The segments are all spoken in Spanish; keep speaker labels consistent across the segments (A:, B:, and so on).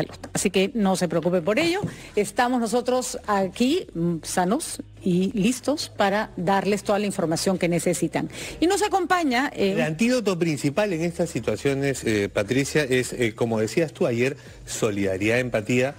A: salud. Así que no se preocupe por ello. Estamos nosotros aquí sanos y listos para darles toda la información que necesitan. Y nos acompaña...
B: El antídoto principal en estas situaciones, Patricia, es, como decías tú ayer, solidaridad, empatía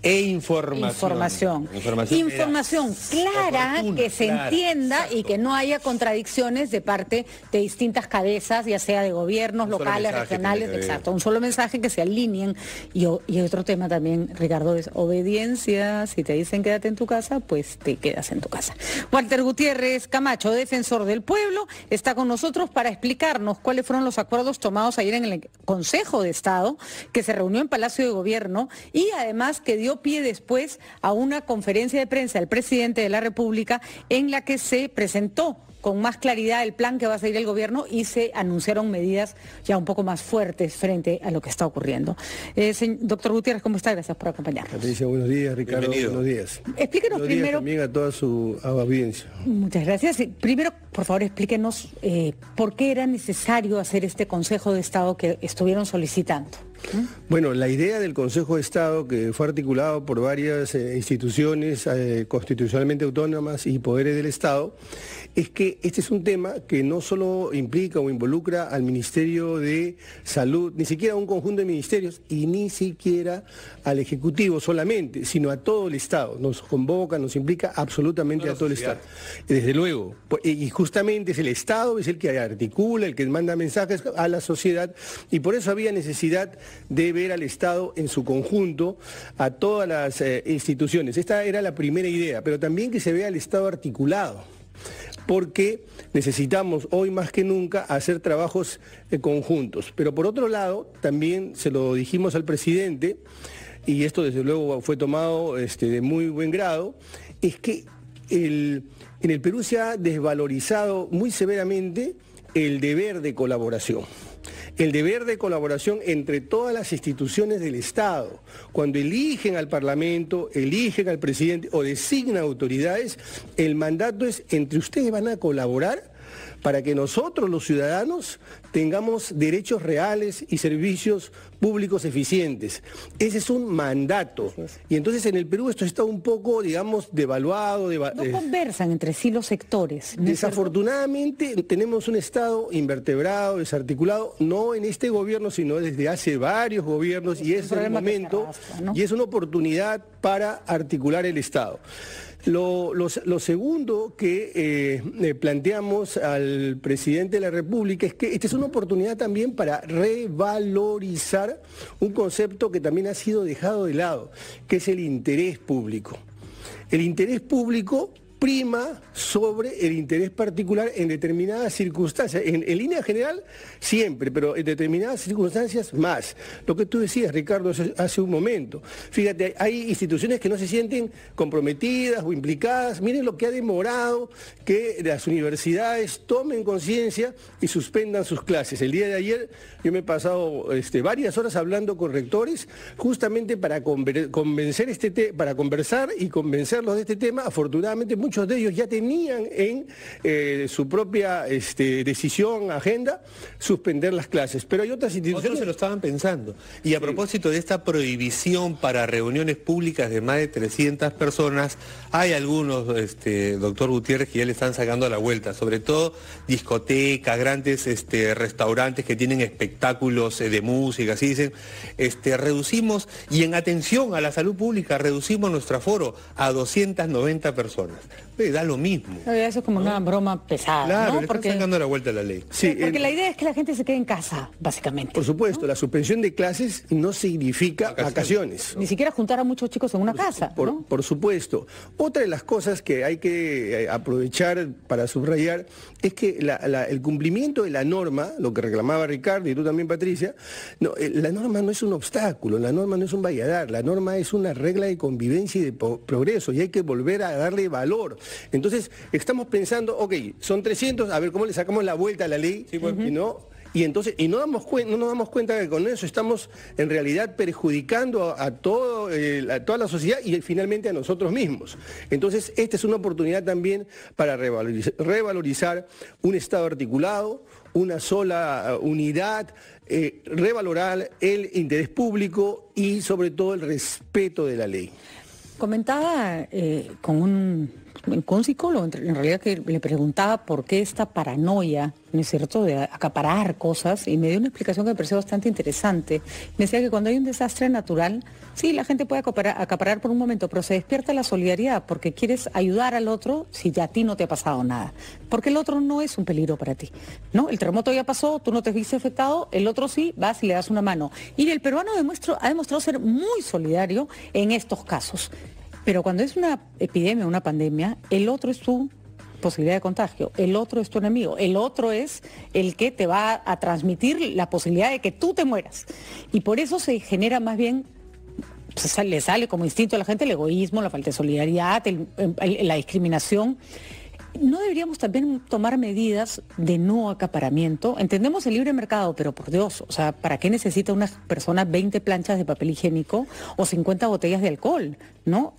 B: e información.
A: Información clara, que se entienda, exacto, y que no haya contradicciones de parte de distintas cabezas, ya sea de gobiernos locales, regionales, exacto. Un solo mensaje, que se alineen. Y otro tema también, Ricardo, es obediencia. Si te dicen quédate en tu casa, pues te quedas en tu casa. Walter Gutiérrez Camacho, defensor del pueblo, está con nosotros para explicarnos cuáles fueron los acuerdos tomados ayer en el Consejo de Estado, que se reunió en Palacio de Gobierno, y además que dio pie después a una conferencia de prensa del presidente de la República en la que se presentó con más claridad el plan que va a seguir el gobierno y se anunciaron medidas ya un poco más fuertes frente a lo que está ocurriendo. Doctor Gutiérrez, ¿cómo está? Gracias por acompañarnos.
C: Patricia, buenos días. Ricardo,
B: bienvenido.
C: Buenos días.
A: Explíquenos
C: buenos
A: primero...
C: días también a toda su audiencia.
A: Muchas gracias. Primero, por favor, explíquenos por qué era necesario hacer este Consejo de Estado que estuvieron solicitando.
C: Bueno, la idea del Consejo de Estado, que fue articulado por varias instituciones constitucionalmente autónomas y poderes del Estado, es que este es un tema que no solo implica o involucra al Ministerio de Salud, ni siquiera a un conjunto de ministerios y ni siquiera al Ejecutivo solamente, sino a todo el Estado. Nos convoca, nos implica absolutamente a todo el Estado. Desde luego, y justamente es el Estado, es el que articula, el que manda mensajes a la sociedad, y por eso había necesidad de ver al Estado en su conjunto, a todas las instituciones. Esta era la primera idea, pero también que se vea al Estado articulado, porque necesitamos hoy más que nunca hacer trabajos conjuntos. Pero por otro lado, también se lo dijimos al presidente, y esto desde luego fue tomado de muy buen grado, es que en el Perú se ha desvalorizado muy severamente el deber de colaboración. El deber de colaboración entre todas las instituciones del Estado. Cuando eligen al Parlamento, eligen al presidente o designan autoridades, el mandato es: entre ustedes van a colaborar para que nosotros, los ciudadanos, tengamos derechos reales y servicios públicos eficientes. Ese es un mandato. Y entonces en el Perú esto está un poco, digamos, devaluado.
A: No conversan entre sí los sectores. ¿No?
C: Desafortunadamente tenemos un Estado invertebrado, desarticulado, no en este gobierno, sino desde hace varios gobiernos, y es el momento, ¿no? Y es una oportunidad para articular el Estado. Lo segundo que planteamos al presidente de la República es que esta es una oportunidad también para revalorizar un concepto que también ha sido dejado de lado, que es el interés público. El interés público prima sobre el interés particular en determinadas circunstancias. En línea general, siempre, pero en determinadas circunstancias más. Lo que tú decías, Ricardo, hace un momento. Fíjate, hay instituciones que no se sienten comprometidas o implicadas. Miren lo que ha demorado que las universidades tomen conciencia y suspendan sus clases. El día de ayer yo me he pasado varias horas hablando con rectores justamente para para conversar y convencerlos de este tema. Afortunadamente muchos de ellos ya tenían en su propia decisión, agenda, suspender las clases. Pero hay otras instituciones...
B: Otros se lo estaban pensando. Y a propósito de esta prohibición para reuniones públicas de más de 300 personas, hay algunos, doctor Gutiérrez, que ya le están sacando a la vuelta, sobre todo discotecas, grandes restaurantes que tienen espectáculos de música, así dicen, reducimos, y en atención a la salud pública, reducimos nuestro aforo a 290 personas. Da lo mismo.
A: Eso es como una broma pesada,
B: claro,
A: ¿no?
B: le están sacando la vuelta a la ley.
A: Sí, porque la idea es que la gente se quede en casa, básicamente.
C: Por supuesto, ¿no? La suspensión de clases no significa vacaciones.
A: Ni siquiera juntar a muchos chicos en una casa, ¿no?
C: Por supuesto. Otra de las cosas que hay que aprovechar para subrayar es que el cumplimiento de la norma, lo que reclamaba Ricardo y tú también, Patricia, la norma no es un obstáculo, la norma no es un valladar, la norma es una regla de convivencia y de progreso, y hay que volver a darle valor. Entonces, estamos pensando, ok, son 300, a ver cómo le sacamos la vuelta a la ley, sí, bueno, ¿no? Y no nos damos cuenta que con eso estamos en realidad perjudicando a toda la sociedad y finalmente a nosotros mismos. Entonces, esta es una oportunidad también para revalorizar un Estado articulado, una sola unidad, revalorar el interés público y sobre todo el respeto de la ley.
A: Comentaba con un psicólogo, en realidad, que le preguntaba por qué esta paranoia, ¿no es cierto?, de acaparar cosas, y me dio una explicación que me pareció bastante interesante. Me decía que cuando hay un desastre natural, sí, la gente puede acaparar por un momento, pero se despierta la solidaridad porque quieres ayudar al otro si ya a ti no te ha pasado nada. Porque el otro no es un peligro para ti, ¿no? El terremoto ya pasó, tú no te viste afectado, el otro sí, vas y le das una mano. Y el peruano ha demostrado ser muy solidario en estos casos. Pero cuando es una epidemia, una pandemia, el otro es tu posibilidad de contagio, el otro es tu enemigo, el otro es el que te va a transmitir la posibilidad de que tú te mueras. Y por eso se genera más bien, le sale como instinto a la gente el egoísmo, la falta de solidaridad, la discriminación. ¿No deberíamos también tomar medidas de no acaparamiento? Entendemos el libre mercado, pero por Dios, o sea, ¿para qué necesita una persona 20 planchas de papel higiénico o 50 botellas de alcohol? ¿No?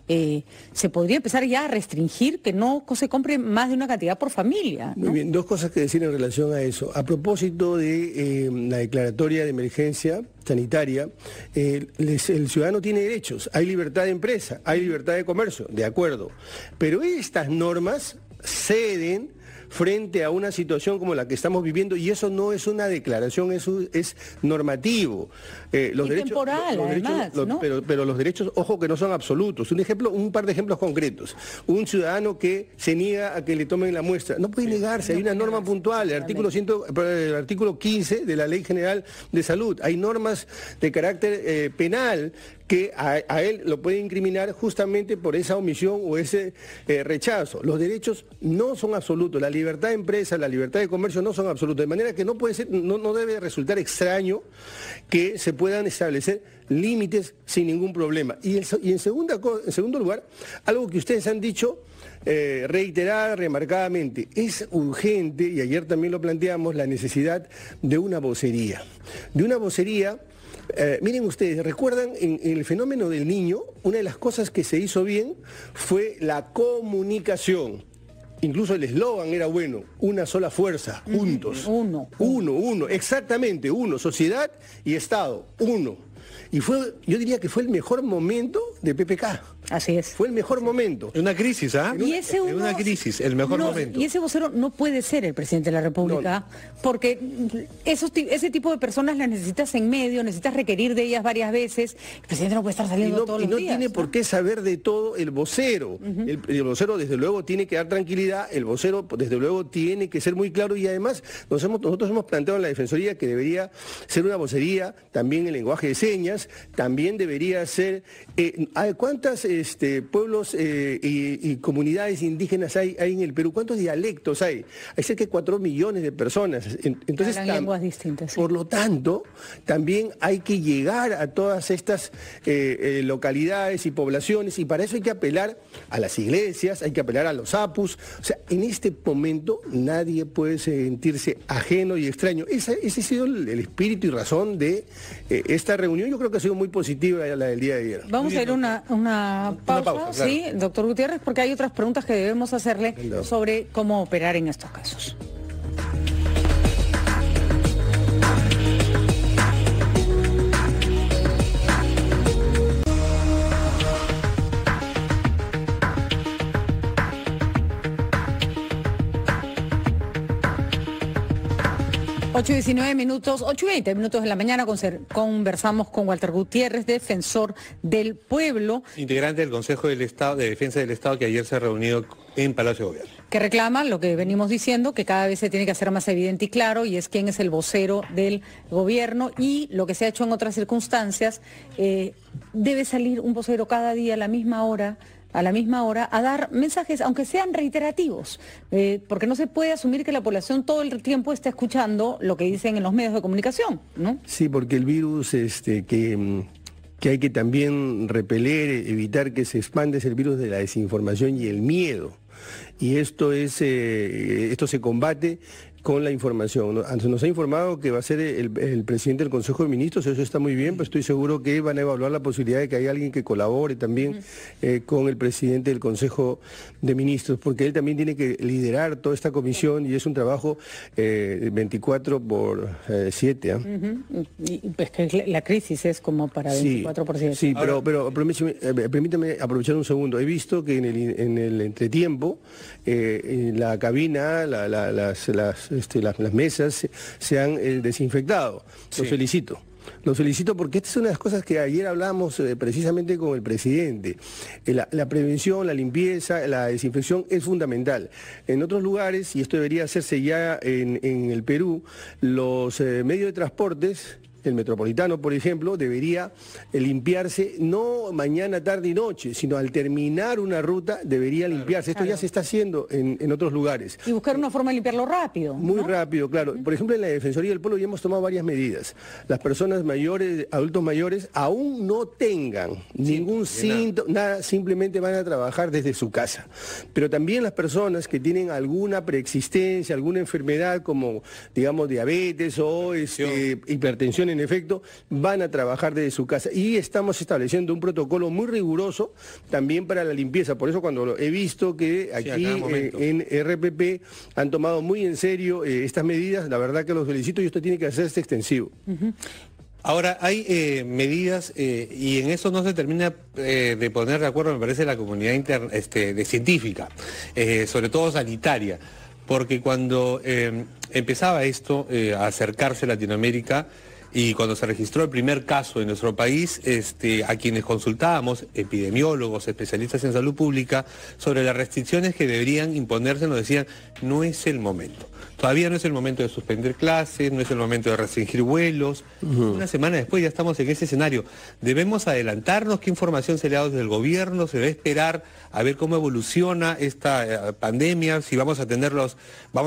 A: Se podría empezar ya a restringir que no se compre más de una cantidad por familia, ¿no?
C: Muy bien, dos cosas que decir en relación a eso. A propósito de la declaratoria de emergencia sanitaria, el ciudadano tiene derechos, hay libertad de empresa, hay libertad de comercio, de acuerdo, pero estas normas ceden frente a una situación como la que estamos viviendo, y eso no es una declaración, eso es normativo. Los derechos,
A: temporal, además, ¿no?
C: Pero los derechos, ojo, que no son absolutos. Un par de ejemplos concretos. Un ciudadano que se niega a que le tomen la muestra, no puede negarse, hay una norma puntual, el artículo 15 de la Ley General de Salud. Hay normas de carácter penal que a él lo puede incriminar justamente por esa omisión o ese rechazo. Los derechos no son absolutos, la libertad de empresa, la libertad de comercio no son absolutos, de manera que no puede ser, no debe resultar extraño que se puedan establecer límites sin ningún problema. Y en segundo lugar, algo que ustedes han dicho reiterada, remarcadamente, es urgente, y ayer también lo planteamos, la necesidad de una vocería. Miren ustedes, ¿recuerdan en el fenómeno del Niño? Una de las cosas que se hizo bien fue la comunicación. Incluso el eslogan era bueno, una sola fuerza, juntos. Uno, exactamente, uno, sociedad y Estado, uno. Y yo diría que fue el mejor momento de PPK.
A: Así es.
C: Fue el mejor momento.
B: Una crisis, ¿ah?
A: En una
B: crisis, el mejor momento.
A: Y ese vocero no puede ser el presidente de la República, porque ese tipo de personas las necesitas en medio, necesitas requerir de ellas varias veces. El presidente no puede estar saliendo todos los días.
C: Y no tiene por qué saber de todo el vocero. El vocero, desde luego, tiene que dar tranquilidad, el vocero, desde luego, tiene que ser muy claro, y además nosotros hemos planteado en la Defensoría que debería ser una vocería también en lenguaje de señas, también debería ser... ¿Cuántas pueblos y comunidades indígenas hay en el Perú? ¿Cuántos dialectos hay? Hay cerca de 4 millones de personas. Entonces,
A: lenguas distintas. Sí.
C: Por lo tanto, también hay que llegar a todas estas localidades y poblaciones, y para eso hay que apelar a las iglesias, hay que apelar a los apus. O sea, en este momento nadie puede sentirse ajeno y extraño. Ese ha sido el espíritu y razón de esta reunión. Yo creo que ha sido muy positiva la del día de ayer.
A: Vamos a ir una pausa,
B: claro.
A: Sí, doctor Gutiérrez, porque hay otras preguntas que debemos hacerle sobre cómo operar en estos casos. Ocho y 19 minutos, 8 y 20 minutos de la mañana, conversamos con Walter Gutiérrez, defensor del pueblo.
B: Integrante del Consejo del Estado, de Defensa del Estado, que ayer se ha reunido en Palacio de Gobierno.
A: Que reclama lo que venimos diciendo, que cada vez se tiene que hacer más evidente y claro, y es quién es el vocero del gobierno, y lo que se ha hecho en otras circunstancias, debe salir un vocero cada día a la misma hora, a dar mensajes, aunque sean reiterativos, porque no se puede asumir que la población todo el tiempo está escuchando lo que dicen en los medios de comunicación, ¿no?
C: Sí, porque el virus que hay que también repeler, evitar que se expanda, es el virus de la desinformación y el miedo. Y esto se combate con la información. Nos ha informado que va a ser el presidente del Consejo de Ministros, eso está muy bien, pero estoy seguro que van a evaluar la posibilidad de que haya alguien que colabore también con el presidente del Consejo de Ministros, porque él también tiene que liderar toda esta comisión y es un trabajo 24/7.
A: Y pues que la crisis es como para 24/7.
C: Sí, pero permítame aprovechar un segundo. He visto que en el entretiempo la cabina, las mesas se han desinfectado. Lo felicito. Lo felicito porque esta es una de las cosas que ayer hablamos precisamente con el presidente. La prevención, la limpieza, la desinfección es fundamental. En otros lugares, y esto debería hacerse ya en el Perú, los medios de transportes, el metropolitano, por ejemplo, debería limpiarse no mañana, tarde y noche, sino al terminar una ruta debería limpiarse. Esto ya se está haciendo en otros lugares.
A: Y buscar una forma de limpiarlo rápido.
C: Muy rápido, claro. Por ejemplo, en la Defensoría del Pueblo ya hemos tomado varias medidas. Las personas mayores, adultos mayores, aún no tengan ningún síntoma, nada, simplemente van a trabajar desde su casa. Pero también las personas que tienen alguna preexistencia, alguna enfermedad como, digamos, diabetes o hipertensión, en efecto, van a trabajar desde su casa. Y estamos estableciendo un protocolo muy riguroso también para la limpieza. Por eso cuando he visto que aquí en RPP han tomado muy en serio estas medidas, la verdad que los felicito y esto tiene que hacerse extensivo.
B: Ahora, hay medidas y en eso no se termina de poner de acuerdo, me parece, la comunidad de científica, sobre todo sanitaria, porque cuando empezaba esto a acercarse a Latinoamérica, y cuando se registró el primer caso en nuestro país, a quienes consultábamos, epidemiólogos, especialistas en salud pública, sobre las restricciones que deberían imponerse, nos decían, no es el momento. Todavía no es el momento de suspender clases, no es el momento de restringir vuelos. Una semana después ya estamos en ese escenario. ¿Debemos adelantarnos? ¿Qué información se le ha dado desde el gobierno? ¿Se debe esperar a ver cómo evoluciona esta pandemia? Si vamos a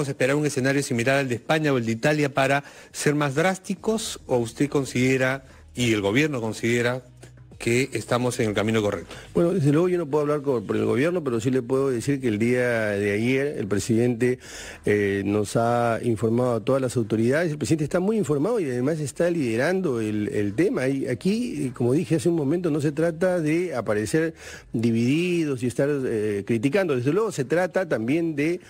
B: esperar un escenario similar al de España o el de Italia para ser más drásticos, ¿o usted considera, y el gobierno considera, que estamos en el camino correcto?
C: Bueno, desde luego yo no puedo hablar por el gobierno, pero sí le puedo decir que el día de ayer el presidente nos ha informado a todas las autoridades. El presidente está muy informado y además está liderando el tema. Y aquí, como dije hace un momento, no se trata de aparecer divididos y estar criticando. Desde luego se trata también de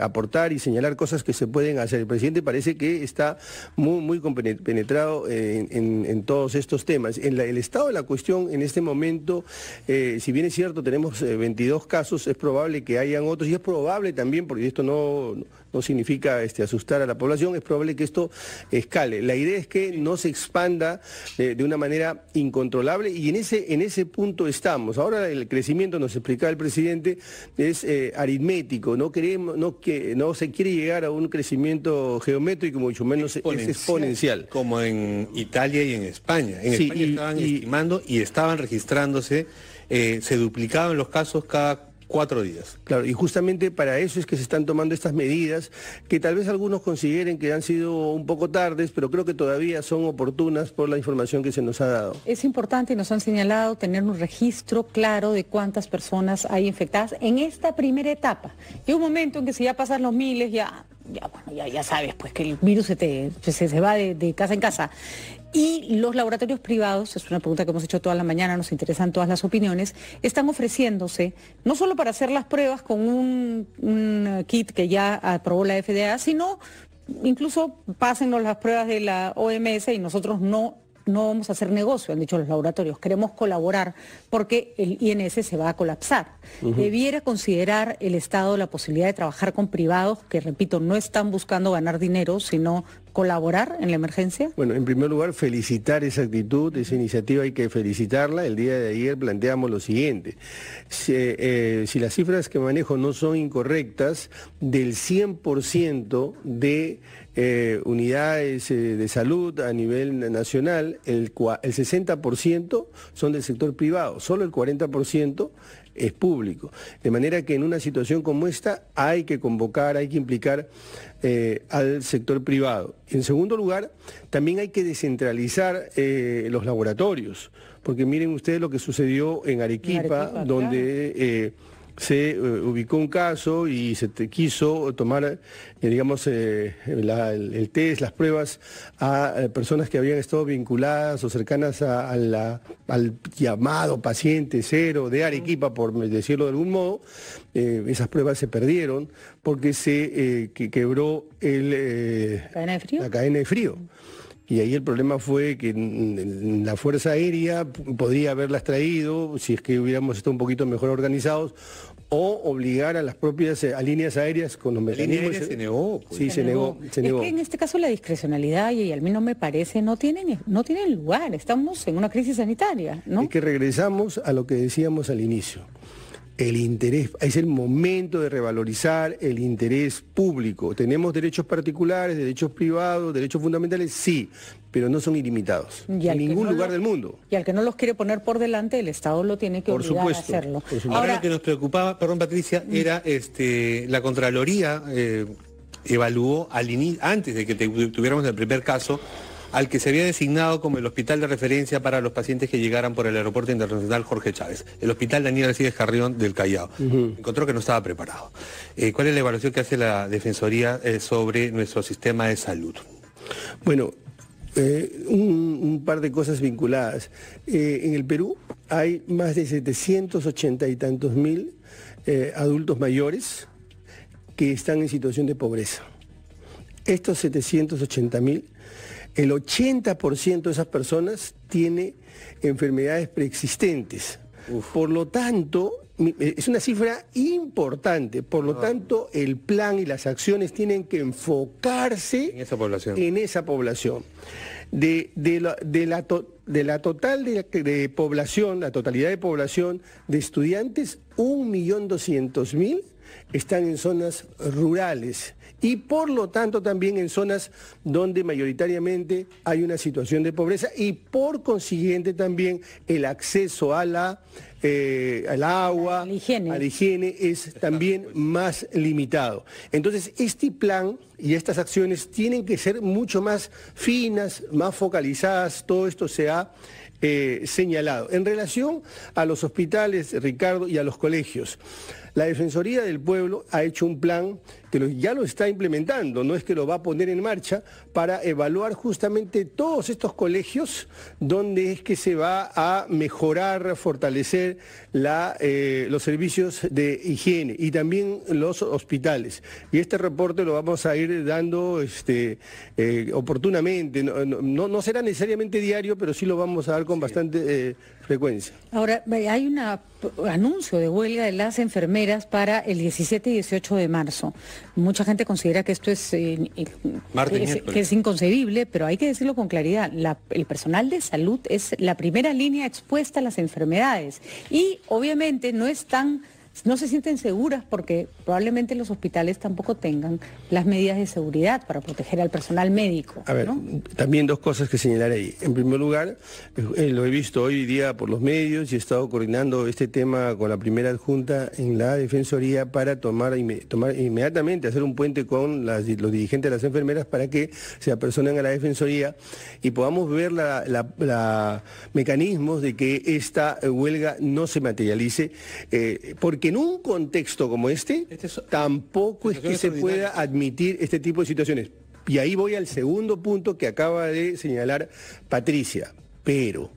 C: aportar y señalar cosas que se pueden hacer. El presidente parece que está muy compenetrado en todos estos temas. El estado de la cuestión en este momento, si bien es cierto, tenemos 22 casos, es probable que hayan otros, y es probable también, porque esto no significa asustar a la población, es probable que esto escale. La idea es que no se expanda de una manera incontrolable, y en ese punto estamos. Ahora el crecimiento, nos explicaba el presidente, es aritmético, no se quiere llegar a un crecimiento geométrico, mucho menos es exponencial.
B: Como en Italia y en España. En España estaban estimando y estaban registrándose, se duplicaban los casos cada 4 días.
C: Claro, y justamente para eso es que se están tomando estas medidas, que tal vez algunos consideren que han sido un poco tardes, pero creo que todavía son oportunas por la información que se nos ha dado.
A: Es importante, y nos han señalado, tener un registro claro de cuántas personas hay infectadas en esta primera etapa. Llega un momento en que si ya pasan los miles, ya sabes, pues que el virus se va de casa en casa. Y los laboratorios privados, es una pregunta que hemos hecho toda la mañana, nos interesan todas las opiniones, están ofreciéndose, no solo para hacer las pruebas con un kit que ya aprobó la FDA, sino incluso pásennos las pruebas de la OMS y nosotros no vamos a hacer negocio, han dicho los laboratorios, queremos colaborar porque el INS se va a colapsar. Debiera considerar el Estado la posibilidad de trabajar con privados que, repito, no están buscando ganar dinero, sino colaborar en la emergencia.
C: Bueno, en primer lugar, felicitar esa actitud, esa iniciativa hay que felicitarla. El día de ayer planteamos lo siguiente: si las cifras que manejo no son incorrectas, del 100% de unidades de salud a nivel nacional, el 60% son del sector privado, solo el 40% es público. De manera que en una situación como esta hay que convocar, hay que implicar al sector privado. En segundo lugar, también hay que descentralizar los laboratorios, porque miren ustedes lo que sucedió en Arequipa, donde se ubicó un caso y se quiso tomar, digamos, el test, las pruebas a personas que habían estado vinculadas o cercanas al llamado paciente cero de Arequipa, por decirlo de algún modo. Esas pruebas se perdieron porque se quebró la cadena de frío. Y ahí el problema fue que la Fuerza Aérea podría haberlas traído, si es que hubiéramos estado un poquito mejor organizados, o obligar a las propias líneas aéreas con los mecanismos.
B: Se negó.
C: Pues. Sí, se negó.
A: Es que en este caso la discrecionalidad, y a mí no me parece, no tienen lugar. Estamos en una crisis sanitaria, ¿no?
C: Es que regresamos a lo que decíamos al inicio. El interés, es el momento de revalorizar el interés público. ¿Tenemos derechos particulares, derechos privados, derechos fundamentales? Sí, pero no son ilimitados en ningún lugar del mundo.
A: Y al que no los quiere poner por delante, el Estado lo tiene que obligar a hacerlo.
B: Ahora, lo que nos preocupaba, perdón Patricia, era la Contraloría evaluó antes de que tuviéramos el primer caso, al que se había designado como el hospital de referencia para los pacientes que llegaran por el Aeropuerto Internacional Jorge Chávez, el Hospital Daniel Alcides Carrión del Callao. Encontró que no estaba preparado. ¿Cuál es la evaluación que hace la Defensoría sobre nuestro sistema de salud?
C: Bueno, un par de cosas vinculadas. En el Perú hay más de 780 y tantos mil adultos mayores que están en situación de pobreza. Estos 780.000, el 80% de esas personas tiene enfermedades preexistentes. Por lo tanto, es una cifra importante. Por lo tanto, el plan y las acciones tienen que enfocarse
B: en esa población.
C: De la totalidad de población de estudiantes, 1.200.000 están en zonas rurales y por lo tanto también en zonas donde mayoritariamente hay una situación de pobreza y por consiguiente también el acceso al agua, a la higiene es también más limitado. Entonces este plan y estas acciones tienen que ser mucho más finas, más focalizadas, todo esto se ha señalado. En relación a los hospitales, Ricardo, y a los colegios, la Defensoría del Pueblo ha hecho un plan que ya lo está implementando, no es que lo va a poner en marcha, para evaluar justamente todos estos colegios donde es que se va a mejorar, fortalecer los servicios de higiene y también los hospitales. Y este reporte lo vamos a ir dando oportunamente, no será necesariamente diario, pero sí lo vamos a dar con bastante frecuencia.
A: Ahora, hay un anuncio de huelga de las enfermeras para el 17 y 18 de marzo. Mucha gente considera que esto es inconcebible, pero hay que decirlo con claridad. El personal de salud es la primera línea expuesta a las enfermedades y obviamente no se sienten seguras porque probablemente los hospitales tampoco tengan las medidas de seguridad para proteger al personal médico.
C: A ver, también dos cosas que señalar ahí. En primer lugar, lo he visto hoy día por los medios y he estado coordinando este tema con la primera adjunta en la Defensoría para tomar inmediatamente, hacer un puente con los dirigentes de las enfermeras para que se apersonen a la Defensoría y podamos ver mecanismos de que esta huelga no se materialice, porque en un contexto como tampoco es que se pueda admitir este tipo de situaciones. Y ahí voy al segundo punto que acaba de señalar Patricia. Pero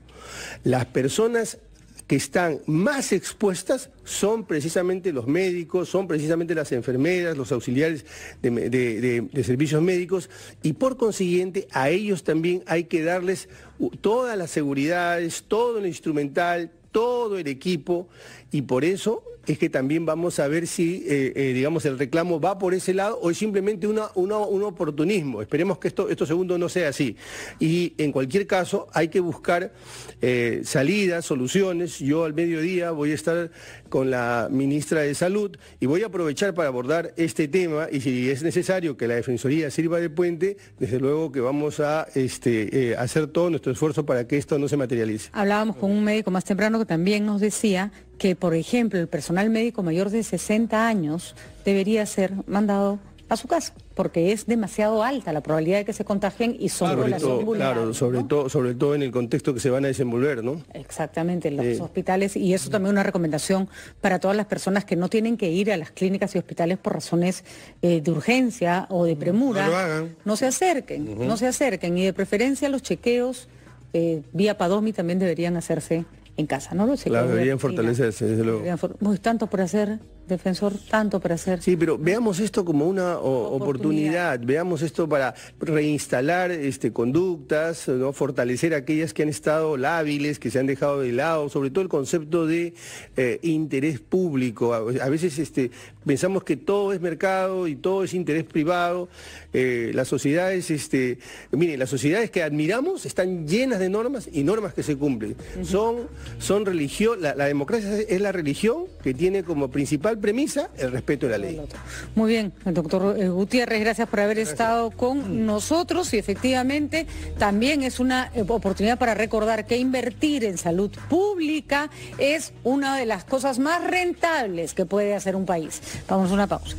C: las personas que están más expuestas son precisamente los médicos, son precisamente las enfermeras, los auxiliares de servicios médicos y por consiguiente a ellos también hay que darles todas las seguridades, todo el instrumental, todo el equipo y por eso es que también vamos a ver si, digamos, el reclamo va por ese lado o es simplemente un oportunismo. Esperemos que esto segundo no sea así. Y en cualquier caso hay que buscar salidas, soluciones. Yo al mediodía voy a estar con la ministra de Salud y voy a aprovechar para abordar este tema y si es necesario que la Defensoría sirva de puente, desde luego que vamos a hacer todo nuestro esfuerzo para que esto no se materialice.
A: Hablábamos con un médico más temprano que también nos decía que, por ejemplo, el personal médico mayor de 60 años debería ser mandado a su casa, porque es demasiado alta la probabilidad de que se contagien y son población vulnerable.
C: Claro, sobre todo en el contexto que se van a desenvolver, ¿no?
A: Exactamente, en los hospitales, y eso también es una recomendación para todas las personas que no tienen que ir a las clínicas y hospitales por razones de urgencia o de premura.
B: No lo hagan.
A: No se acerquen, no se acerquen, y de preferencia los chequeos vía Padomi también deberían hacerse en casa, ¿no? Los chequeos
C: claro, deberían fortalecerse, desde luego.
A: Tanto por hacer, defensor, tanto por hacer.
C: Sí, pero veamos esto como una oportunidad, veamos esto para reinstalar conductas, ¿no? Fortalecer aquellas que han estado lábiles, que se han dejado de lado, sobre todo el concepto de interés público. A veces pensamos que todo es mercado y todo es interés privado. Las sociedades, miren, las sociedades que admiramos están llenas de normas y normas que se cumplen. Son religión, la democracia es la religión que tiene como principal premisa el respeto de la ley.
A: Muy bien, el doctor Gutiérrez, gracias por haber estado con nosotros, y efectivamente también es una oportunidad para recordar que invertir en salud pública es una de las cosas más rentables que puede hacer un país. Vamos a una pausa.